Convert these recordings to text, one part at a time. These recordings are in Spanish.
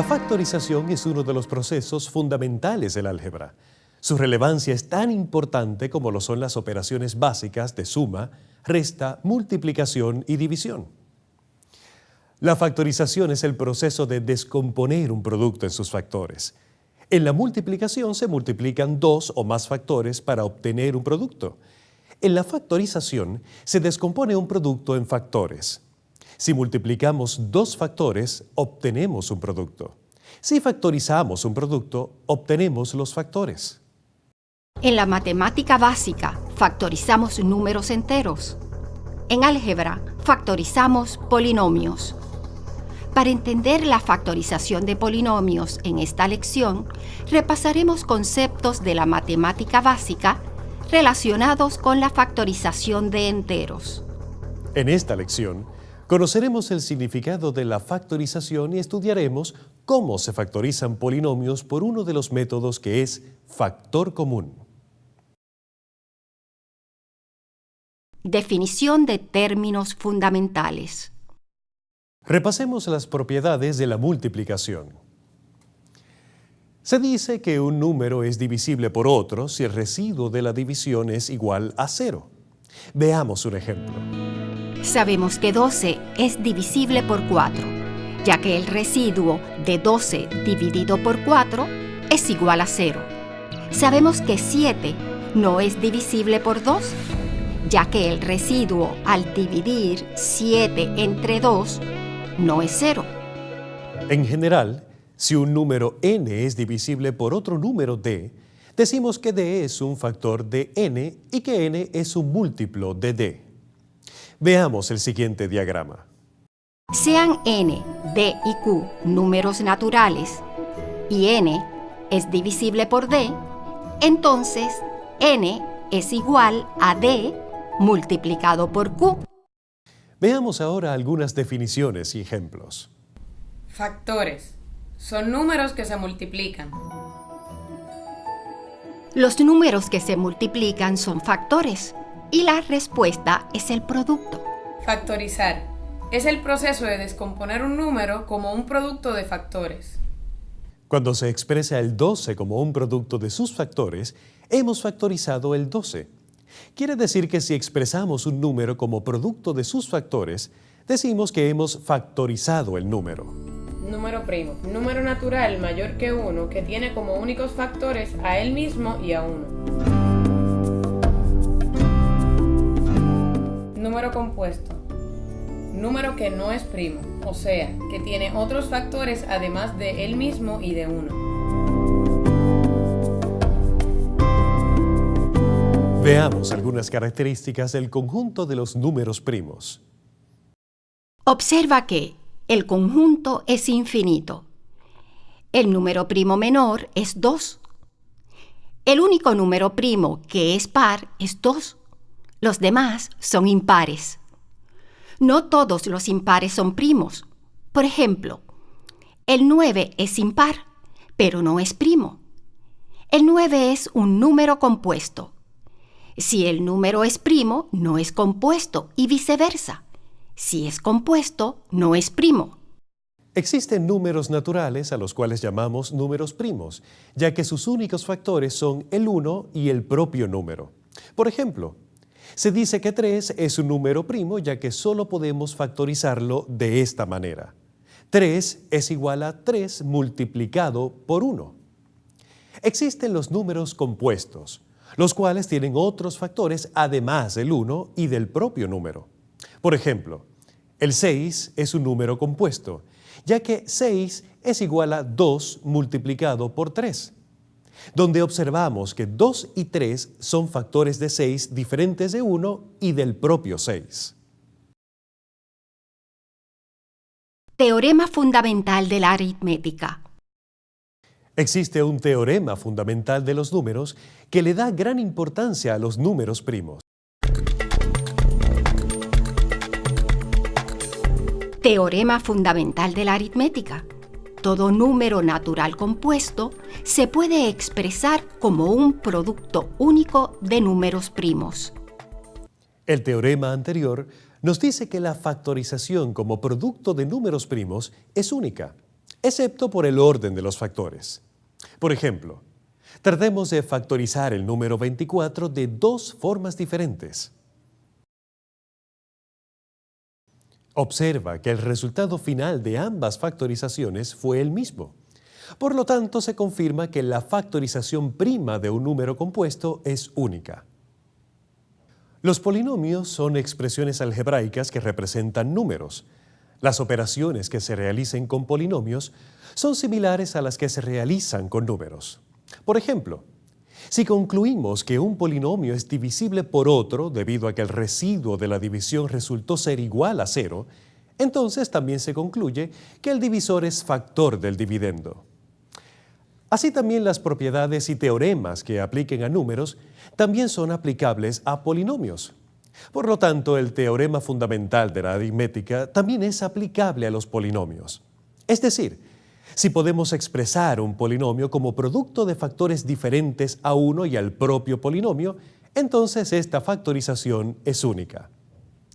factorización es uno de los procesos fundamentales del álgebra. Su relevancia es tan importante como lo son las operaciones básicas de suma, resta, multiplicación y división. La factorización es el proceso de descomponer un producto en sus factores. En la multiplicación se multiplican dos o más factores para obtener un producto. En la factorización se descompone un producto en factores. Si multiplicamos dos factores, obtenemos un producto. Si factorizamos un producto, obtenemos los factores. En la matemática básica, factorizamos números enteros. En álgebra, factorizamos polinomios. Para entender la factorización de polinomios en esta lección, repasaremos conceptos de la matemática básica relacionados con la factorización de enteros. En esta lección, conoceremos el significado de la factorización y estudiaremos cómo se factorizan polinomios por uno de los métodos que es factor común. Definición de términos fundamentales. Repasemos las propiedades de la multiplicación. Se dice que un número es divisible por otro si el residuo de la división es igual a 0. Veamos un ejemplo. Sabemos que 12 es divisible por 4, ya que el residuo de 12 dividido por 4 es igual a 0. Sabemos que 7 no es divisible por 2, ya que el residuo al dividir 7 entre 2 no es 0. En general, si un número n es divisible por otro número d, decimos que d es un factor de n y que n es un múltiplo de d. Veamos el siguiente diagrama. Sean n, d y q números naturales y n es divisible por d, entonces n es igual a d multiplicado por q. Veamos ahora algunas definiciones y ejemplos. Factores. Son números que se multiplican. Los números que se multiplican son factores y la respuesta es el producto. Factorizar. Es el proceso de descomponer un número como un producto de factores. Cuando se expresa el 12 como un producto de sus factores, hemos factorizado el 12. Quiere decir que si expresamos un número como producto de sus factores, decimos que hemos factorizado el número. Número primo. Número natural mayor que 1 que tiene como únicos factores a él mismo y a 1. Número compuesto. Número que no es primo, o sea, que tiene otros factores además de él mismo y de 1. Veamos algunas características del conjunto de los números primos. Observa que el conjunto es infinito. El número primo menor es 2. El único número primo que es par es 2. Los demás son impares. No todos los impares son primos. Por ejemplo, el 9 es impar, pero no es primo. El 9 es un número compuesto. Si el número es primo, no es compuesto y viceversa. Si es compuesto, no es primo. Existen números naturales a los cuales llamamos números primos, ya que sus únicos factores son el 1 y el propio número. Por ejemplo, se dice que 3 es un número primo ya que solo podemos factorizarlo de esta manera. 3 es igual a 3 multiplicado por 1. Existen los números compuestos, los cuales tienen otros factores además del 1 y del propio número. Por ejemplo, el 6 es un número compuesto, ya que 6 es igual a 2 multiplicado por 3, donde observamos que 2 y 3 son factores de 6 diferentes de 1 y del propio 6. Teorema fundamental de la aritmética. Existe un teorema fundamental de los números que le da gran importancia a los números primos. Teorema fundamental de la aritmética. Todo número natural compuesto se puede expresar como un producto único de números primos. El teorema anterior nos dice que la factorización como producto de números primos es única. excepto por el orden de los factores. Por ejemplo, tratemos de factorizar el número 24 de dos formas diferentes. Observa que el resultado final de ambas factorizaciones fue el mismo. Por lo tanto, se confirma que la factorización prima de un número compuesto es única. Los polinomios son expresiones algebraicas que representan números. Las operaciones que se realicen con polinomios son similares a las que se realizan con números. Por ejemplo, si concluimos que un polinomio es divisible por otro debido a que el residuo de la división resultó ser igual a 0, entonces también se concluye que el divisor es factor del dividendo. Así también las propiedades y teoremas que apliquen a números también son aplicables a polinomios. Por lo tanto, el teorema fundamental de la aritmética también es aplicable a los polinomios. Es decir, si podemos expresar un polinomio como producto de factores diferentes a uno y al propio polinomio, entonces esta factorización es única.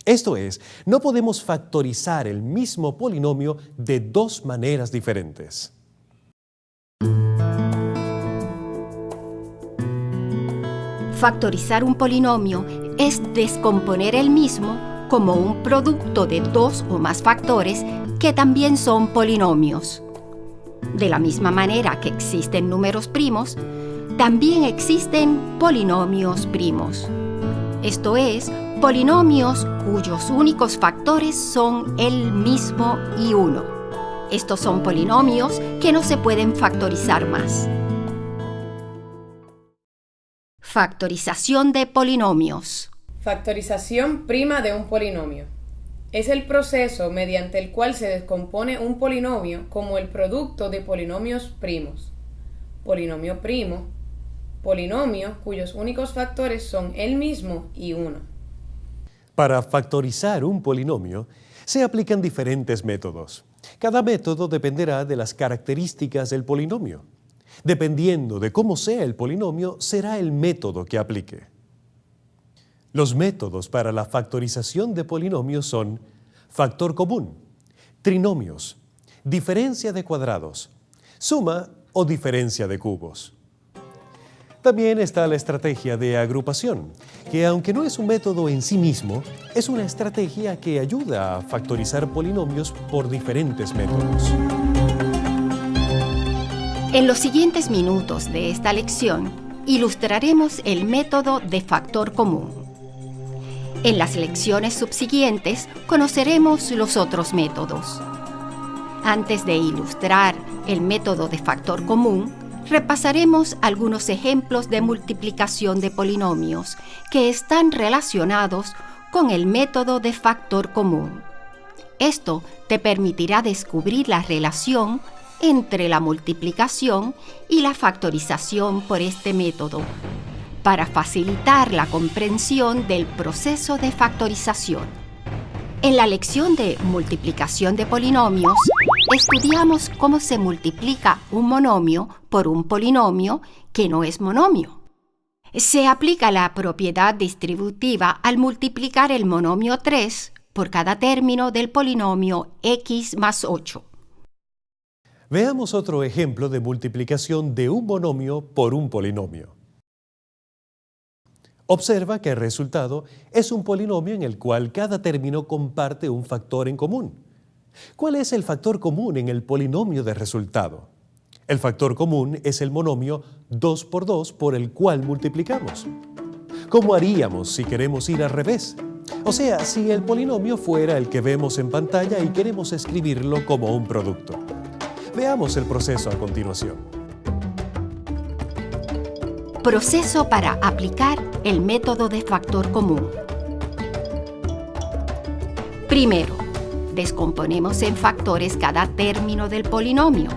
Esto es, no podemos factorizar el mismo polinomio de dos maneras diferentes. Factorizar un polinomio es descomponer el mismo como un producto de dos o más factores que también son polinomios. De la misma manera que existen números primos, también existen polinomios primos. Esto es, polinomios cuyos únicos factores son el mismo y 1. Estos son polinomios que no se pueden factorizar más. Factorización de polinomios. Factorización prima de un polinomio. Es el proceso mediante el cual se descompone un polinomio como el producto de polinomios primos. Polinomio primo, polinomio cuyos únicos factores son el mismo y 1. Para factorizar un polinomio, se aplican diferentes métodos. Cada método dependerá de las características del polinomio. Dependiendo de cómo sea el polinomio, será el método que aplique. Los métodos para la factorización de polinomios son factor común, trinomios, diferencia de cuadrados, suma o diferencia de cubos. También está la estrategia de agrupación, que aunque no es un método en sí mismo, es una estrategia que ayuda a factorizar polinomios por diferentes métodos. En los siguientes minutos de esta lección, ilustraremos el método de factor común. En las lecciones subsiguientes, conoceremos los otros métodos. Antes de ilustrar el método de factor común, repasaremos algunos ejemplos de multiplicación de polinomios que están relacionados con el método de factor común. Esto te permitirá descubrir la relación entre la multiplicación y la factorización por este método, para facilitar la comprensión del proceso de factorización. En la lección de multiplicación de polinomios, estudiamos cómo se multiplica un monomio por un polinomio que no es monomio. Se aplica la propiedad distributiva al multiplicar el monomio 3 por cada término del polinomio x más 8. Veamos otro ejemplo de multiplicación de un monomio por un polinomio. Observa que el resultado es un polinomio en el cual cada término comparte un factor en común. ¿Cuál es el factor común en el polinomio de resultado? El factor común es el monomio 2 por 2 por el cual multiplicamos. ¿Cómo haríamos si queremos ir al revés? O sea, si el polinomio fuera el que vemos en pantalla y queremos escribirlo como un producto. Veamos el proceso a continuación. Proceso para aplicar el método de factor común. Primero, descomponemos en factores cada término del polinomio,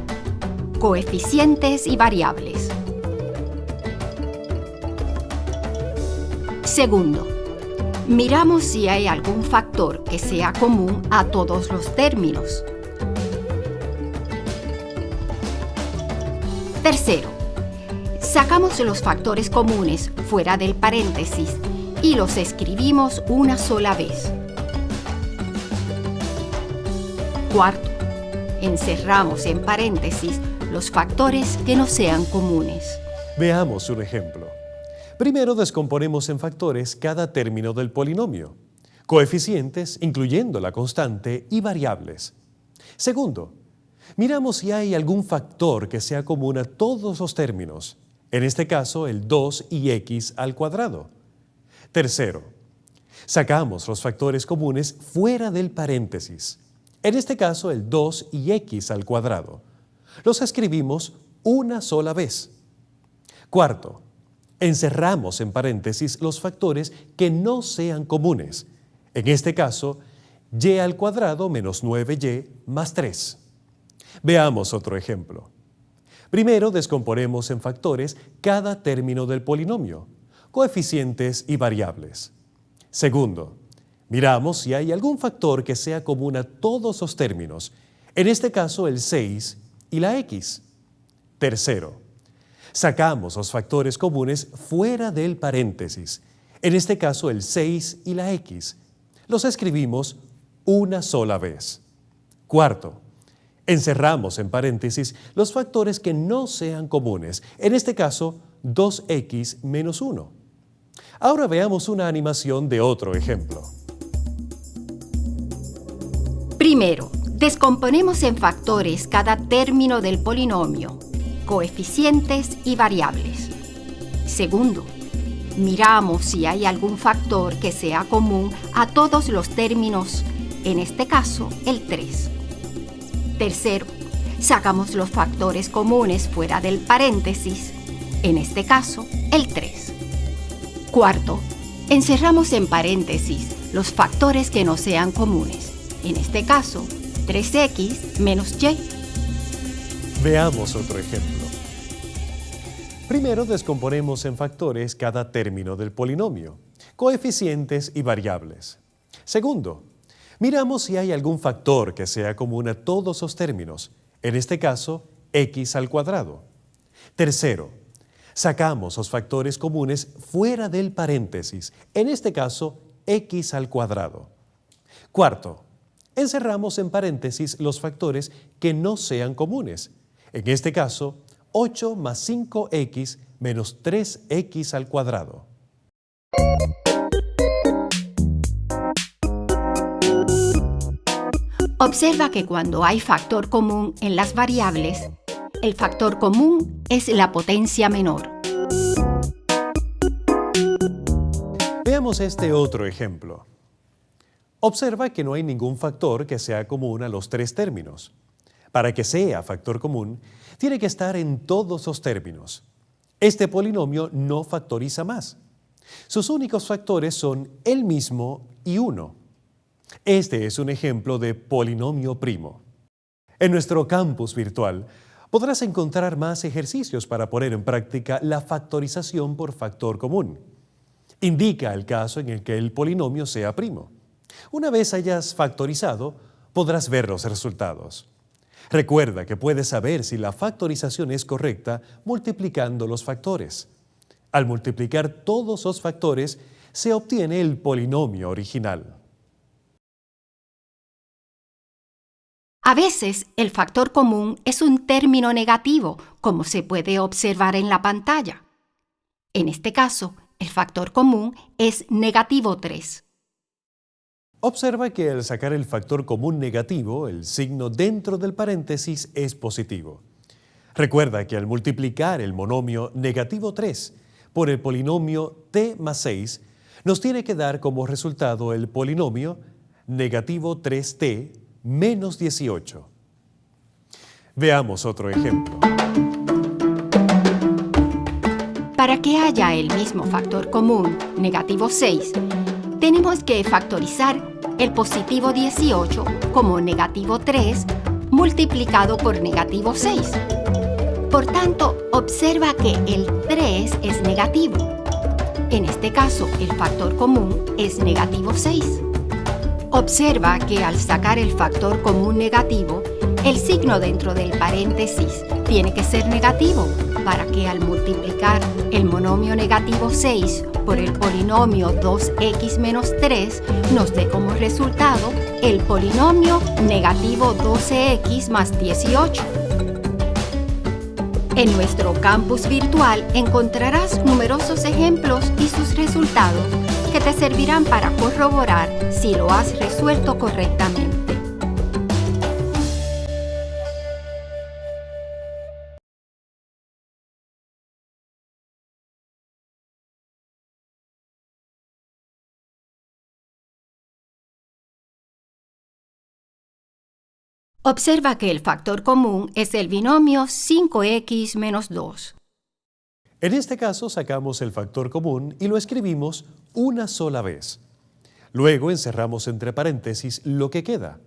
coeficientes y variables. Segundo, miramos si hay algún factor que sea común a todos los términos. Tercero, sacamos los factores comunes fuera del paréntesis y los escribimos una sola vez. Cuarto, encerramos en paréntesis los factores que no sean comunes. Veamos un ejemplo. Primero descomponemos en factores cada término del polinomio, coeficientes, incluyendo la constante, y variables. Segundo, miramos si hay algún factor que sea común a todos los términos, en este caso el 2 y x al cuadrado. Tercero, sacamos los factores comunes fuera del paréntesis, en este caso el 2 y x al cuadrado. Los escribimos una sola vez. Cuarto, encerramos en paréntesis los factores que no sean comunes, en este caso y al cuadrado menos 9y más 3. Veamos otro ejemplo. Primero descomponemos en factores cada término del polinomio, coeficientes y variables. Segundo, miramos si hay algún factor que sea común a todos los términos, en este caso el 6 y la x. Tercero, sacamos los factores comunes fuera del paréntesis, en este caso el 6 y la x. Los escribimos una sola vez. Cuarto, encerramos en paréntesis los factores que no sean comunes, en este caso 2x menos 1. Ahora veamos una animación de otro ejemplo. Primero, descomponemos en factores cada término del polinomio, coeficientes y variables. Segundo, miramos si hay algún factor que sea común a todos los términos, en este caso el 3. Tercero, sacamos los factores comunes fuera del paréntesis, en este caso el 3. Cuarto, encerramos en paréntesis los factores que no sean comunes, en este caso 3x menos y. Veamos otro ejemplo. Primero descomponemos en factores cada término del polinomio, coeficientes y variables. Segundo, miramos si hay algún factor que sea común a todos los términos, en este caso x al cuadrado. Tercero, sacamos los factores comunes fuera del paréntesis, en este caso x al cuadrado. Cuarto, encerramos en paréntesis los factores que no sean comunes, en este caso 8 más 5x menos 3x al cuadrado. Observa que cuando hay factor común en las variables, el factor común es la potencia menor. Veamos este otro ejemplo. Observa que no hay ningún factor que sea común a los tres términos. Para que sea factor común, tiene que estar en todos los términos. Este polinomio no factoriza más. Sus únicos factores son el mismo y 1. Este es un ejemplo de polinomio primo. En nuestro campus virtual podrás encontrar más ejercicios para poner en práctica la factorización por factor común. Indica el caso en el que el polinomio sea primo. Una vez hayas factorizado, podrás ver los resultados. Recuerda que puedes saber si la factorización es correcta multiplicando los factores. Al multiplicar todos los factores, se obtiene el polinomio original. A veces, el factor común es un término negativo, como se puede observar en la pantalla. En este caso, el factor común es negativo 3. Observa que al sacar el factor común negativo, el signo dentro del paréntesis es positivo. Recuerda que al multiplicar el monomio negativo 3 por el polinomio t más 6, nos tiene que dar como resultado el polinomio negativo 3t menos 18. Veamos otro ejemplo. Para que haya el mismo factor común, negativo 6, tenemos que factorizar el positivo 18 como negativo 3 multiplicado por negativo 6. Por tanto, observa que el 3 es negativo. En este caso, el factor común es negativo 6. Observa que al sacar el factor común negativo, el signo dentro del paréntesis tiene que ser negativo para que al multiplicar el monomio negativo 6 por el polinomio 2x menos 3 nos dé como resultado el polinomio negativo 12x más 18. En nuestro campus virtual encontrarás numerosos ejemplos y sus resultados que te servirán para corroborar si lo has resuelto correctamente. Observa que el factor común es el binomio 5x menos 2. En este caso sacamos el factor común y lo escribimos una sola vez. Luego encerramos entre paréntesis lo que queda.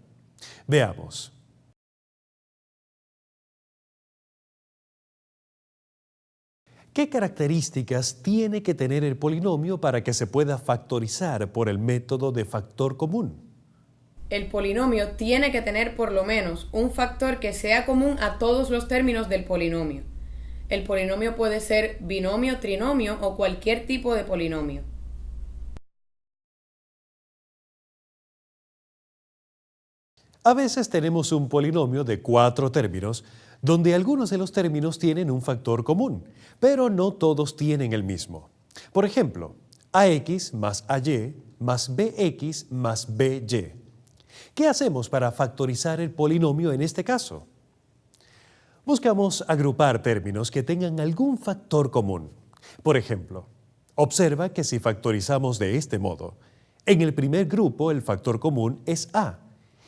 Veamos. ¿Qué características tiene que tener el polinomio para que se pueda factorizar por el método de factor común? El polinomio tiene que tener por lo menos un factor que sea común a todos los términos del polinomio. El polinomio puede ser binomio, trinomio o cualquier tipo de polinomio. A veces tenemos un polinomio de 4 términos, donde algunos de los términos tienen un factor común, pero no todos tienen el mismo. Por ejemplo, ax más ay más bx más by. ¿Qué hacemos para factorizar el polinomio en este caso? Buscamos agrupar términos que tengan algún factor común. Por ejemplo, observa que si factorizamos de este modo, en el primer grupo el factor común es a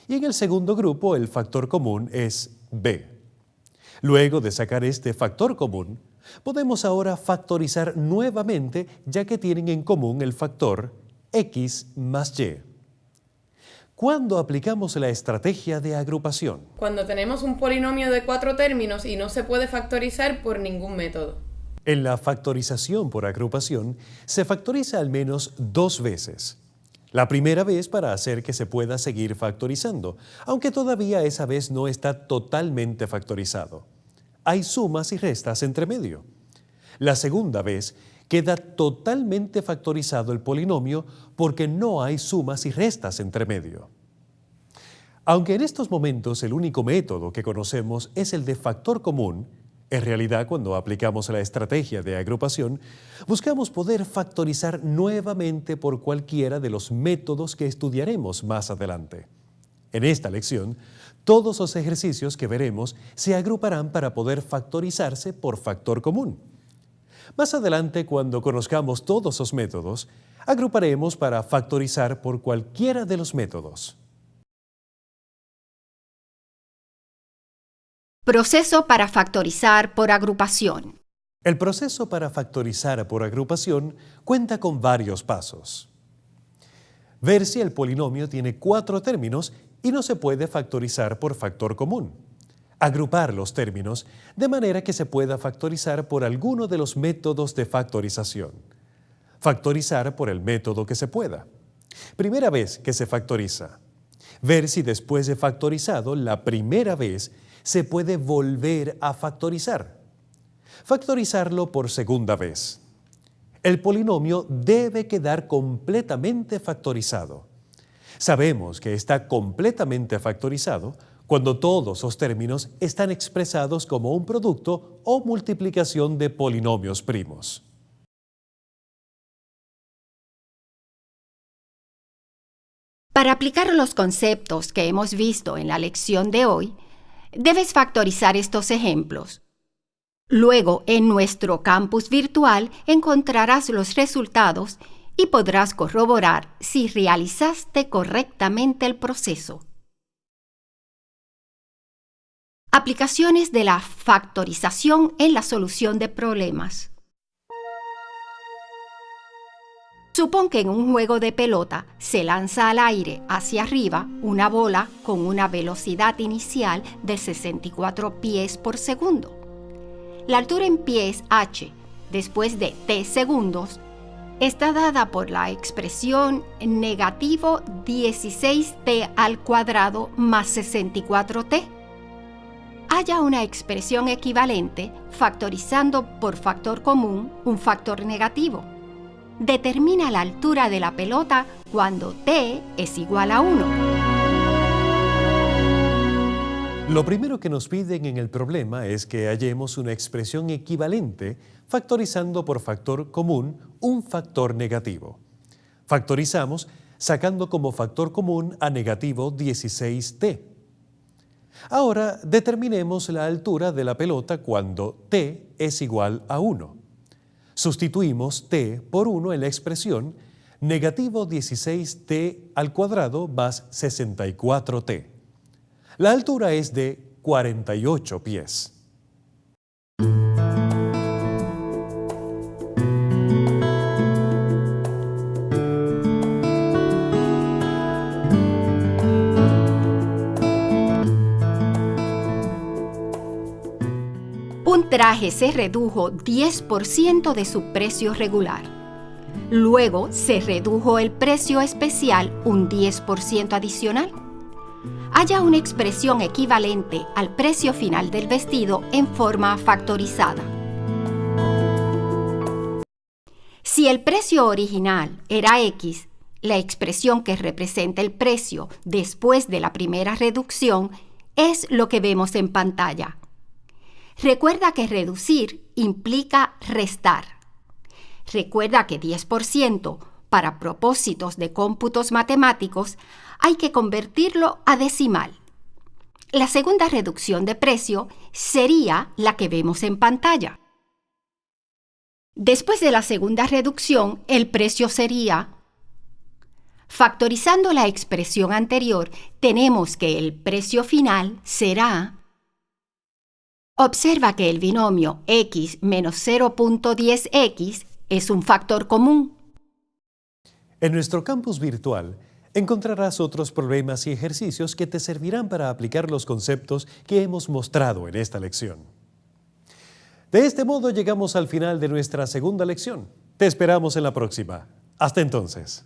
y en el segundo grupo el factor común es b. Luego de sacar este factor común, podemos ahora factorizar nuevamente ya que tienen en común el factor x más y. ¿Cuándo aplicamos la estrategia de agrupación? Cuando tenemos un polinomio de 4 términos y no se puede factorizar por ningún método. En la factorización por agrupación se factoriza al menos 2 veces. La primera vez para hacer que se pueda seguir factorizando, aunque todavía esa vez no está totalmente factorizado. Hay sumas y restas entre medio. La segunda vez queda totalmente factorizado el polinomio porque no hay sumas y restas entre medio. Aunque en estos momentos el único método que conocemos es el de factor común, en realidad cuando aplicamos la estrategia de agrupación, buscamos poder factorizar nuevamente por cualquiera de los métodos que estudiaremos más adelante. En esta lección, todos los ejercicios que veremos se agruparán para poder factorizarse por factor común. Más adelante, cuando conozcamos todos los métodos, agruparemos para factorizar por cualquiera de los métodos. Proceso para factorizar por agrupación. El proceso para factorizar por agrupación cuenta con varios pasos. Ver si el polinomio tiene 4 términos y no se puede factorizar por factor común. Agrupar los términos de manera que se pueda factorizar por alguno de los métodos de factorización. Factorizar por el método que se pueda. Primera vez que se factoriza. Ver si después de factorizado la primera vez se puede volver a factorizar. Factorizarlo por segunda vez. El polinomio debe quedar completamente factorizado. Sabemos que está completamente factorizado cuando todos los términos están expresados como un producto o multiplicación de polinomios primos. Para aplicar los conceptos que hemos visto en la lección de hoy, debes factorizar estos ejemplos. Luego, en nuestro campus virtual encontrarás los resultados y podrás corroborar si realizaste correctamente el proceso. Aplicaciones de la factorización en la solución de problemas. Supón que en un juego de pelota se lanza al aire hacia arriba una bola con una velocidad inicial de 64 pies por segundo. La altura en pies h, después de t segundos, está dada por la expresión negativo 16t al cuadrado más 64t. Haya una expresión equivalente factorizando por factor común un factor negativo. Determina la altura de la pelota cuando t es igual a 1. Lo primero que nos piden en el problema es que hallemos una expresión equivalente factorizando por factor común un factor negativo. Factorizamos sacando como factor común a negativo 16t. Ahora determinemos la altura de la pelota cuando t es igual a 1. Sustituimos t por 1 en la expresión negativo 16t al cuadrado más 64t. La altura es de 48 pies. Un traje se redujo 10% de su precio regular. Luego se redujo el precio especial un 10% adicional. Haya una expresión equivalente al precio final del vestido en forma factorizada. Si el precio original era X, la expresión que representa el precio después de la primera reducción es lo que vemos en pantalla. Recuerda que reducir implica restar. Recuerda que 10% para propósitos de cómputos matemáticos hay que convertirlo a decimal. La segunda reducción de precio sería la que vemos en pantalla. Después de la segunda reducción, el precio sería... Factorizando la expresión anterior, tenemos que el precio final será... Observa que el binomio x menos 0.10x es un factor común. En nuestro campus virtual encontrarás otros problemas y ejercicios que te servirán para aplicar los conceptos que hemos mostrado en esta lección. De este modo llegamos al final de nuestra segunda lección. Te esperamos en la próxima. Hasta entonces.